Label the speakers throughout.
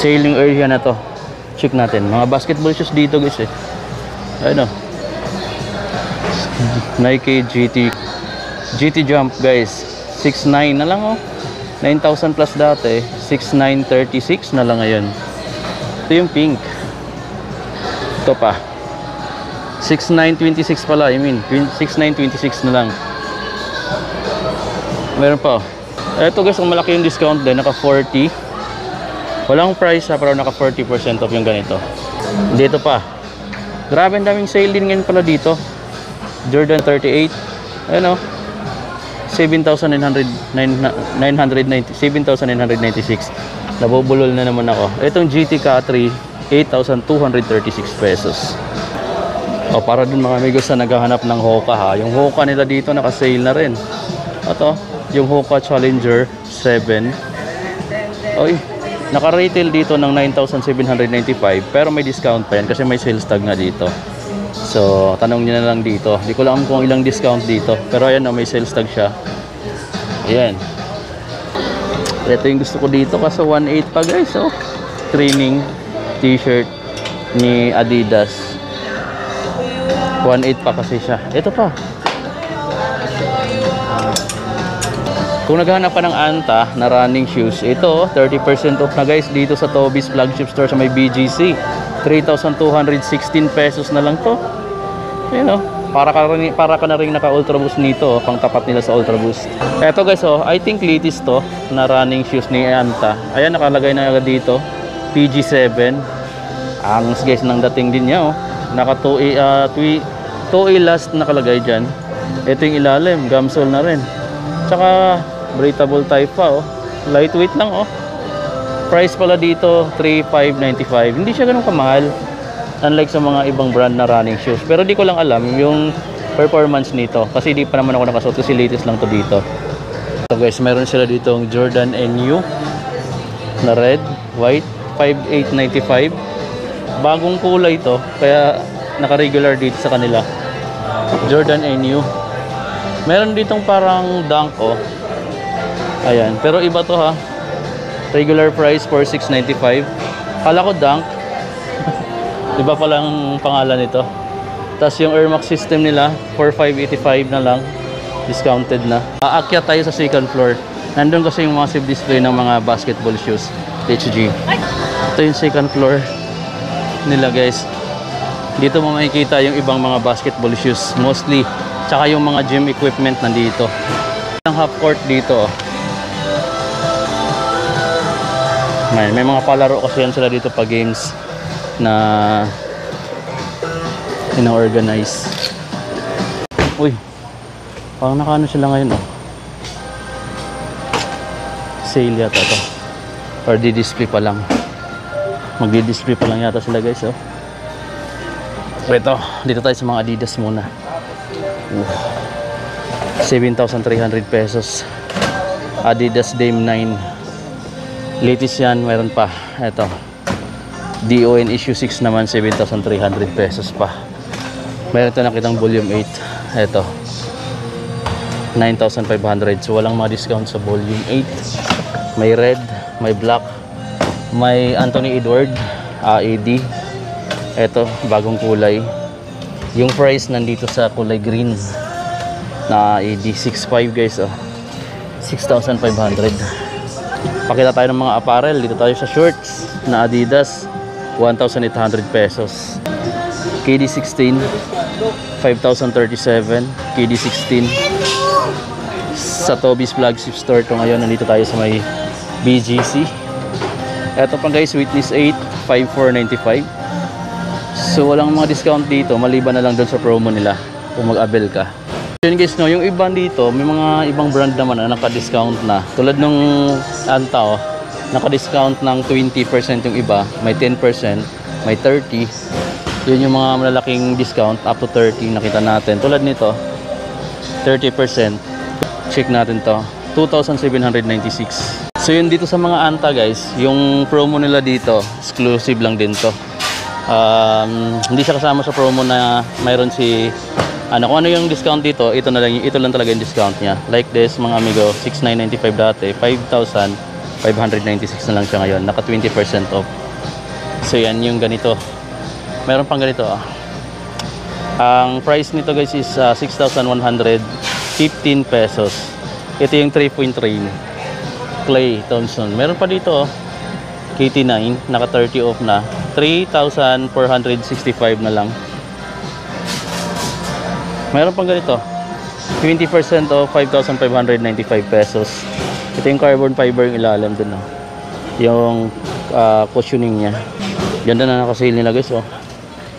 Speaker 1: Sailing area na to. Check natin. Mga basketball shoes dito guys eh. Ayun o. Nike GT Jump guys. 6.9 na lang oh. 9,000 plus dati. 6,936 na lang ngayon. Ito yung pink. Ito pa. 6,926 pala. I mean 6,926 na lang. Meron pa. Ito guys, ang malaki yung discount din. Naka 40. Walang price ha, pero naka 40% off yung ganito. Dito pa. Grabe, ang daming sale din ngayon pala dito. Jordan 38. Ayun o. 7,996. Nabubulol na naman ako. Itong GT K3, 8,236 pesos. O, para dun mga amigos na naghahanap ng Hoka ha. Yung Hoka nila dito naka-sale na rin. Ito, yung Hoka Challenger 7. Oy, naka-retail dito ng 9,795 pero may discount pa yan kasi may sales tag na dito. So, tanong nyo na lang dito. Di ko lang kung ilang discount dito. Pero ayan o, may sales tag siya. Ayan. Ito yung gusto ko dito kasi 1.8 pa guys. Oh. Training t-shirt ni Adidas. 1.8 pa kasi siya. Ito pa. Kung naghahanap pa ng Anta na running shoes, ito 30% off na guys dito sa Toby's flagship store sa may BGC. 3,216 pesos na lang to. You know, para ka na rin naka Ultra Boost nito, pang tapat nila sa Ultra Boost. Eto guys, oh, I think latest to na running shoes ni Anta. Ayan, nakalagay na agad dito, PG7. Ang guys ng dating din niya, oh. Naka 2A last nakalagay dyan. Ito yung ilalim, gamsole na rin. Tsaka breathable type pa, oh. Lightweight lang, oh. Price pala dito 3,595. Hindi siya ganun kamahal. Unlike sa mga ibang brand na running shoes. Pero di ko lang alam yung performance nito. Kasi di pa naman ako nakasuot kasi latest lang to dito. So guys, meron sila dito ang Jordan NU na red, white, 5,895. Bagong kulay to. Kaya naka-regular dito sa kanila. Jordan NU. Meron ditong parang dunk, oh. Ayan. Pero iba to ha. Regular price 4,695. Kala ko dunk. Iba pa lang pangalan nito. Tapos yung Air Max system nila 4,585 na lang. Discounted na. Aakyat tayo sa second floor. Nandun kasi yung massive display ng mga basketball shoes. HG. Ito yung second floor nila guys. Dito mo makikita yung ibang mga basketball shoes. Mostly. Tsaka yung mga gym equipment nandito. Ang half court dito. May mga palaro kasi yan sila dito pa games na ina-organize. Uy, parang nakaano sila ngayon, oh. Sale yata to. Or di-display pa lang. Magdi-display pa lang yata sila guys, oh. Ito, dito tayo sa mga Adidas muna. 7,300 pesos. Adidas Dame 9. Latest yan, meron pa. Ito. DON issue 6 naman, 7,300 pesos pa. Meron ito nakitang volume 8. Ito. 9,500. So walang mga discount sa volume 8. May red, may black, may Anthony Edward, AD. Ito, bagong kulay. Yung price nandito sa kulay green na AD 6.5 guys, oh. 6,500. Pakita tayo ng mga apparel. Dito tayo sa shorts na Adidas, 1,800 pesos. KD16 5,037. KD16 sa Toby's flagship store to ngayon. Nandito tayo sa may BGC. Eto pa guys, Witness 8 5,495. So walang mga discount dito maliban na lang doon sa promo nila kung mag-abel ka. Yun guys, no, yung iba dito may mga ibang brand naman na naka-discount na. Tulad nung Anta, oh, naka-discount ng 20% yung iba, may 10%, may 30%. Yun yung mga malalaking discount up to 30 nakita natin. Tulad nito 30%. Check natin to, 2,796. So yun dito sa mga Anta guys, yung promo nila dito exclusive lang din to. Hindi siya kasama sa promo na mayroon si kung ano yung discount dito, ito lang talaga yung discount niya. Like this mga amigo, 6,995 dati, 5,000 596 na lang siya ngayon. Naka 20% off. So yan yung ganito. Meron pang ganito ah. Ang price nito guys is 6,115 pesos. Ito yung 3-point rain. Clay Thompson. Meron pa dito oh. KT9. Naka 30 off na. 3,465 na lang. Meron pang ganito. 20% off 5,595 pesos. Ito yung carbon fiber yung ilalim dun oh. Yung cushioning niya. Ganda na nakasale nila guys oh.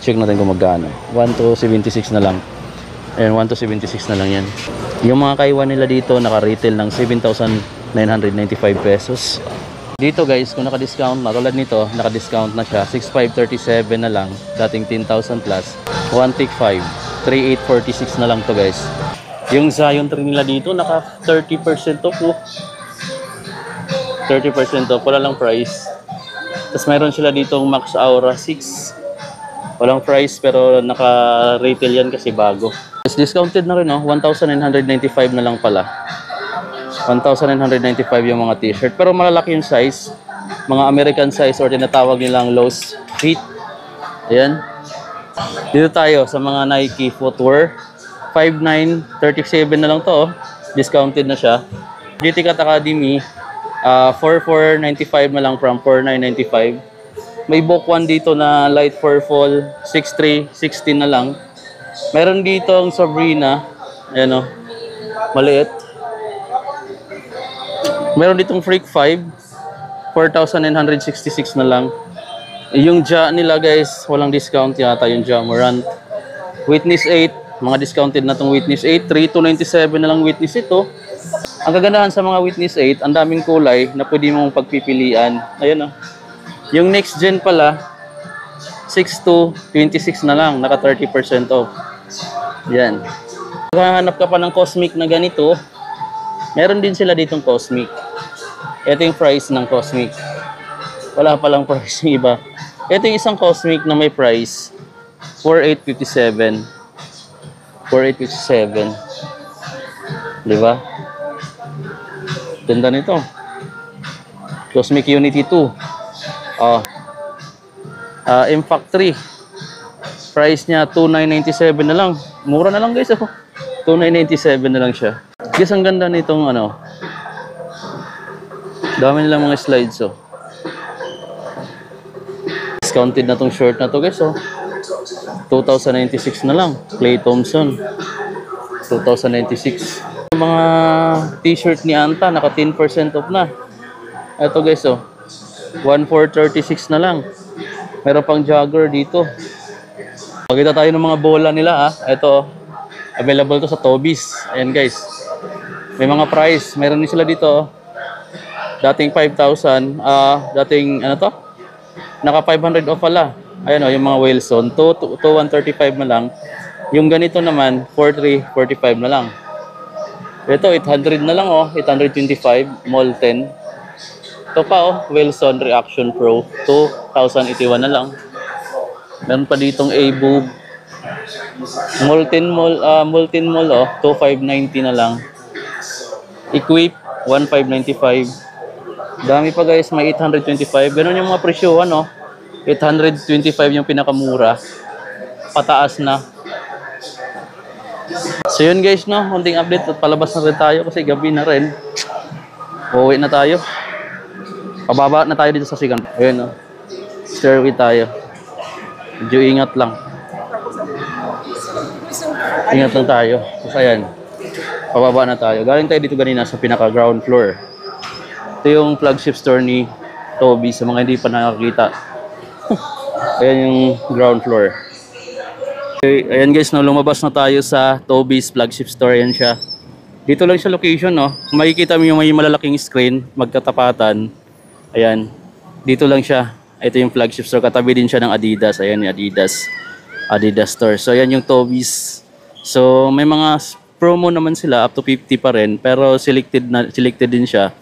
Speaker 1: Check natin kung magkano. 1 to 76 na lang. Ayan, 1 to 76 na lang yan. Yung mga kaiwan nila dito naka-retail ng 7,995 pesos. Dito guys, kung naka-discount na, tulad nito, naka-discount na siya. 6,537 na lang. Dating 10,000 plus. 1,500. 3,846 na lang to guys. Yung Zion 3 nila dito, naka 30% off oh. 30% off, wala lang price. Tapos mayroon sila ditong Max Aura 6. Walang price pero naka-retail yan kasi bago. Tapos discounted na rin oh, 1,995 na lang pala. 1,995 yung mga t-shirt. Pero malalaki yung size. Mga American size or tinatawag nilang low fit. Ayan. Dito tayo sa mga Nike footwear. 5,937 na lang to oh. Discounted na siya. GT Cat Academy 4,495 na lang from 4,995. May book 1 dito na light purple 6,316 na lang. Meron dito ang Sabrina. Ayan oh. Maliit. Meron ditong Freak 5 4,966 na lang. Yung Ja nila guys, walang discount yata yung Ja Morant. Witness 8 mga discounted na tong Witness 8, 3,297 na lang Witness ito. Ang kagandahan sa mga Witness 8, ang daming kulay na pwede mong pagpipilian. Ayun oh. Yung next gen pala, 6,226 na lang, naka 30% off. Yan. Kung hanap ka pa ng Cosmic na ganito, meron din sila ditong Cosmic. Ito yung price ng Cosmic. Wala pa lang price yung iba. Ito yung isang Cosmic na may price, 4,857. 4,857. Diba? Ganda nito. Cosmic Unity 2. Impact 3. Price niya 2,997 na lang. Mura na lang guys oh. 2,997 na lang siya. Guys, ang ganda nitong ano. Dami nilang mga slides oh. Discounted na tong short na to guys oh. 2,096 na lang. Clay Thompson. 2,096. Yung mga t-shirt ni Anta, naka 10% off na. Ito guys, oh. 1,436 na lang. Meron pang jogger dito. Pagkita tayo ng mga bola nila, ah. Ito, available to sa Tobies. Ayan guys. May mga price. Meron din sila dito, oh. Dating 5,000. Dating, ano to? Naka 500 off pala. Ayan o, yung mga Wilson, 2,135 na lang. Yung ganito naman, 4,345 na lang. Ito, 800 na lang o, 825, Molten. Ito pa o, Wilson Reaction Pro, 2,081 na lang. Meron pa ditong A-Boob. Molten Mall o, 2,590 na lang. Equip, 1,595. Dami pa guys, may 825. Ganun yung mga presyohan o. 825 yung pinakamura. Pataas na. So yun guys no, konting update at palabas na rin tayo kasi gabi na rin. Uuwi na tayo. Pababa na tayo dito sa sigan. Ayun no. Stairway tayo. Medyo ingat lang. Ingat lang tayo. So ayan. Pababa na tayo. Galing tayo dito kanina sa pinaka ground floor. Ito yung flagship store ni Toby sa mga hindi pa nakakita. Ayan yung ground floor. Okay, ayan guys, no, lumabas na tayo sa Toby's flagship store. Ayan siya. Dito lang siya location, no. Makikita mo yung may malalaking screen, magkatapatan. Ayan. Dito lang siya. Ito yung flagship store. Katabi din siya ng Adidas. Ayan yung Adidas store. So ayan yung Toby's. So may mga promo naman sila up to 50 pa rin, pero selected din siya.